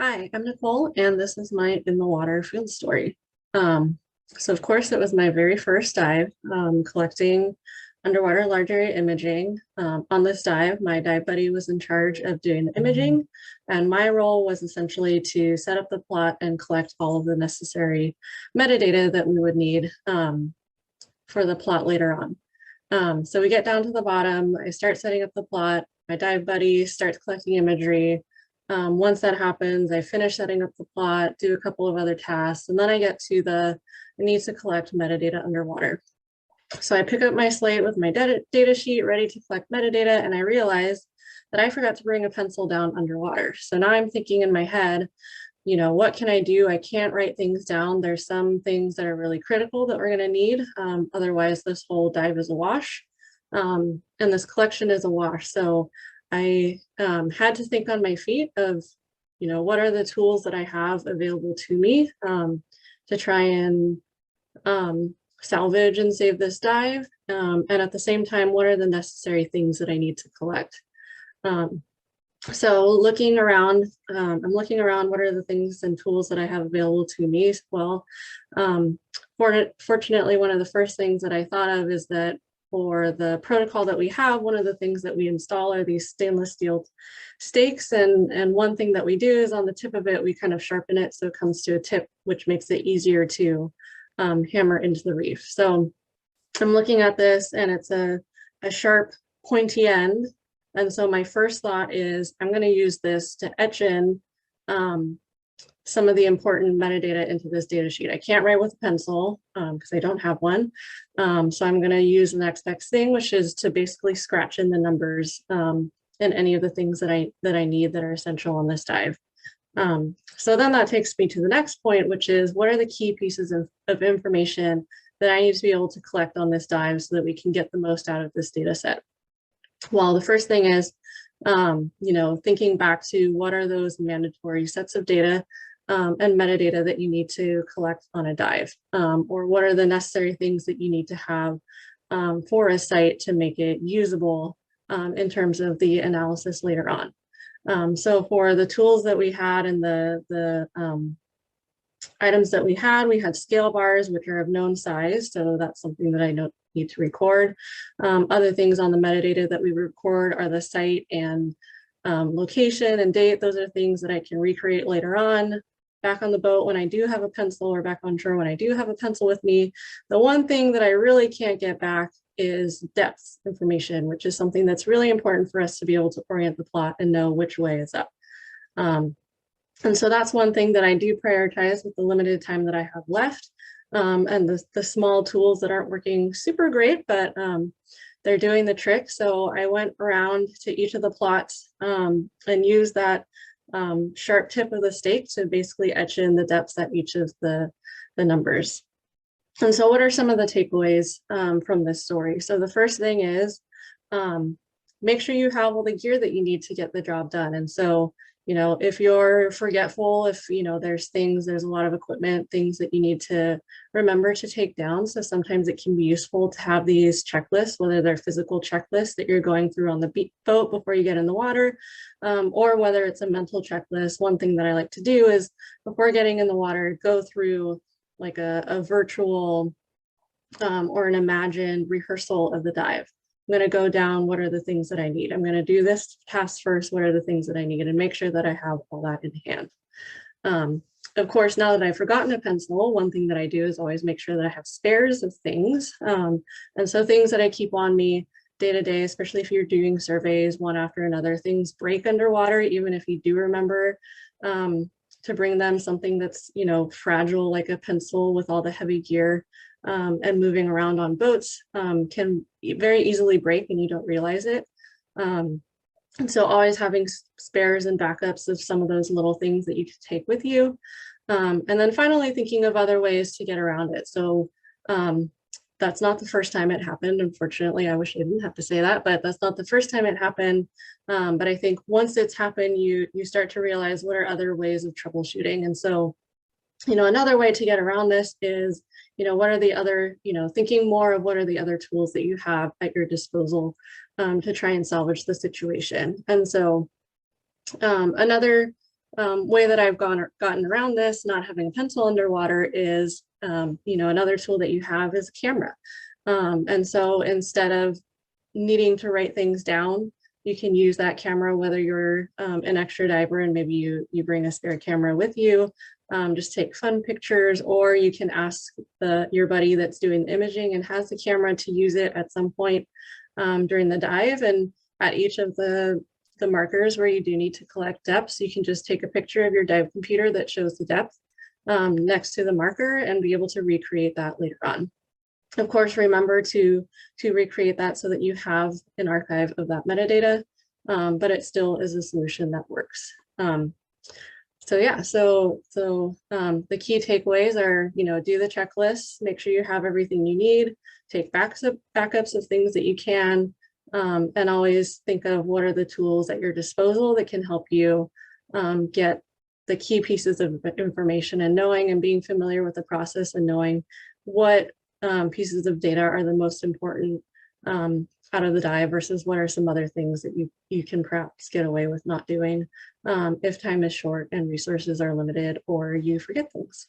Hi, I'm Nicole, and this is my in the water field story. So of course, it was my very first dive, collecting underwater large area imaging. On this dive, my dive buddy was in charge of doing the imaging, and my role was essentially to set up the plot and collect all of the necessary metadata that we would need for the plot later on. So we get down to the bottom, I start setting up the plot, my dive buddy starts collecting imagery. Once that happens, I finish setting up the plot, do a couple of other tasks, and then I get to I need to collect metadata underwater. So I pick up my slate with my data sheet ready to collect metadata, and I realize that I forgot to bring a pencil down underwater. So now I'm thinking in my head, what can I do? I can't write things down. There's some things that are really critical that we're going to need. Otherwise, this whole dive is a wash. And this collection is a wash. So I had to think on my feet of, what are the tools that I have available to me to try and salvage and save this dive. And at the same time, what are the necessary things that I need to collect? So looking around, I'm looking around, what are the things and tools that I have available to me? Well, fortunately, one of the first things that I thought of is that for the protocol that we have, one of the things that we install are these stainless steel stakes. And one thing that we do is on the tip of it, we kind of sharpen it so it comes to a tip, which makes it easier to hammer into the reef. So I'm looking at this and it's a sharp pointy end. And so my first thought is I'm going to use this to etch in some of the important metadata into this data sheet. I can't write with a pencil because I don't have one. So I'm going to use the next best thing, which is to basically scratch in the numbers and any of the things that I need that are essential on this dive. So then that takes me to the next point, which is what are the key pieces of information that I need to be able to collect on this dive so that we can get the most out of this data set. Well, the first thing is, thinking back to what are those mandatory sets of data and metadata that you need to collect on a dive, or what are the necessary things that you need to have for a site to make it usable in terms of the analysis later on. So for the tools that we had and the items that we had scale bars, which are of known size. So that's something that I need to record. Other things on the metadata that we record are the site and location and date. Those are things that I can recreate later on. Back on the boat when I do have a pencil, or back on shore when I do have a pencil with me. The one thing that I really can't get back is depth information, which is something that's really important for us to be able to orient the plot and know which way is up. And so that's one thing that I do prioritize with the limited time that I have left. And the small tools that aren't working super great, but they're doing the trick. So I went around to each of the plots and used that sharp tip of the stake to basically etch in the depths at each of the numbers. And so what are some of the takeaways from this story? So the first thing is make sure you have all the gear that you need to get the job done. And so if you're forgetful, if, there's a lot of equipment, things that you need to remember to take down. So sometimes it can be useful to have these checklists, whether they're physical checklists that you're going through on the boat before you get in the water, or whether it's a mental checklist. One thing that I like to do is before getting in the water, go through like a virtual or an imagined rehearsal of the dive. I'm going to go down, what are the things that I need? I'm going to do this task first, what are the things that I need, and make sure that I have all that in hand. Of course, now that I've forgotten a pencil, one thing that I do is always make sure that I have spares of things. And so things that I keep on me day to day, especially if you're doing surveys one after another, things break underwater, even if you do remember to bring them something that's, fragile like a pencil with all the heavy gear. And moving around on boats can very easily break and you don't realize it. And so always having spares and backups of some of those little things that you can take with you. And then finally thinking of other ways to get around it. So that's not the first time it happened. Unfortunately, I wish I didn't have to say that, but that's not the first time it happened. But I think once it's happened, you start to realize what are other ways of troubleshooting. And so another way to get around this is, what are the other, thinking more of what are the other tools that you have at your disposal to try and salvage the situation. And so another way that I've gotten around this, not having a pencil underwater, is, another tool that you have is a camera. And so instead of needing to write things down, you can use that camera, whether you're an extra diver and maybe you bring a spare camera with you, just take fun pictures, or you can ask your buddy that's doing the imaging and has the camera to use it at some point during the dive. And at each of the markers where you do need to collect depths, you can just take a picture of your dive computer that shows the depth next to the marker and be able to recreate that later on. Of course, remember to recreate that so that you have an archive of that metadata, but it still is a solution that works. So yeah, so the key takeaways are, do the checklist, make sure you have everything you need, take backups of things that you can, and always think of what are the tools at your disposal that can help you get the key pieces of information, and knowing and being familiar with the process and knowing what pieces of data are the most important out of the dive versus what are some other things that you can perhaps get away with not doing if time is short and resources are limited or you forget things.